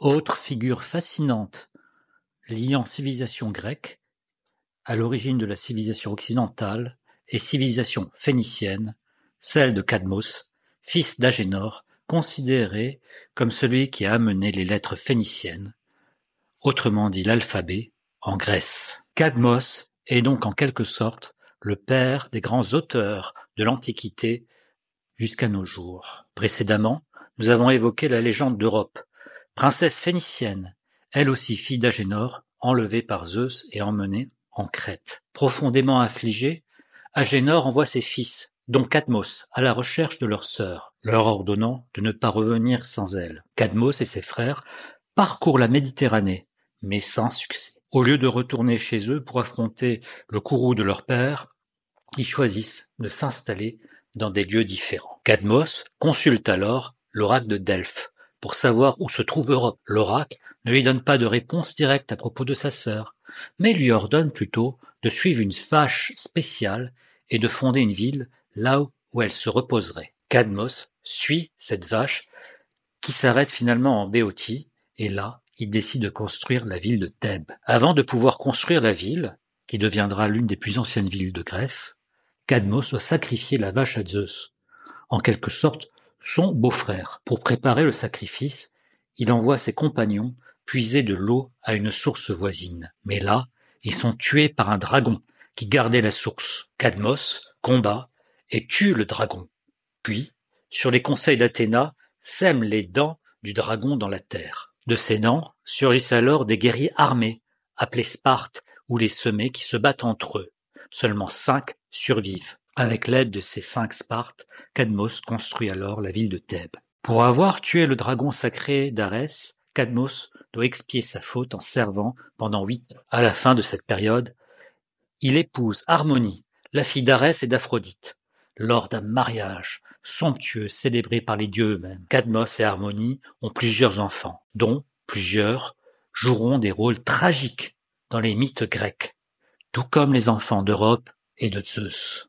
Autre figure fascinante liant civilisation grecque, à l'origine de la civilisation occidentale et civilisation phénicienne, celle de Cadmos, fils d'Agénor, considéré comme celui qui a amené les lettres phéniciennes, autrement dit l'alphabet, en Grèce. Cadmos est donc en quelque sorte le père des grands auteurs de l'Antiquité jusqu'à nos jours. Précédemment, nous avons évoqué la légende d'Europe, princesse phénicienne, elle aussi fille d'Agénor, enlevée par Zeus et emmenée en Crète. Profondément affligé, Agénor envoie ses fils, dont Cadmos, à la recherche de leur sœur, leur ordonnant de ne pas revenir sans elle. Cadmos et ses frères parcourent la Méditerranée, mais sans succès. Au lieu de retourner chez eux pour affronter le courroux de leur père, ils choisissent de s'installer dans des lieux différents. Cadmos consulte alors l'oracle de Delphes pour savoir où se trouve Europe. L'oracle ne lui donne pas de réponse directe à propos de sa sœur, mais lui ordonne plutôt de suivre une vache spéciale et de fonder une ville là où elle se reposerait. Cadmos suit cette vache qui s'arrête finalement en Béotie, et là, il décide de construire la ville de Thèbes. Avant de pouvoir construire la ville, qui deviendra l'une des plus anciennes villes de Grèce, Cadmos doit sacrifier la vache à Zeus, en quelque sorte son beau-frère. Pour préparer le sacrifice, il envoie ses compagnons puiser de l'eau à une source voisine. Mais là, ils sont tués par un dragon qui gardait la source. Cadmos combat et tue le dragon. Puis, sur les conseils d'Athéna, sème les dents du dragon dans la terre. De ces dents surgissent alors des guerriers armés, appelés Sparte ou les semés, qui se battent entre eux. Seulement 5 survivent. Avec l'aide de ces 5 Spartes, Cadmos construit alors la ville de Thèbes. Pour avoir tué le dragon sacré d'Arès, Cadmos doit expier sa faute en servant pendant 8 ans. À la fin de cette période, il épouse Harmonie, la fille d'Arès et d'Aphrodite, lors d'un mariage somptueux célébré par les dieux eux-mêmes. Cadmos et Harmonie ont plusieurs enfants, dont plusieurs joueront des rôles tragiques dans les mythes grecs, tout comme les enfants d'Europe et de Zeus.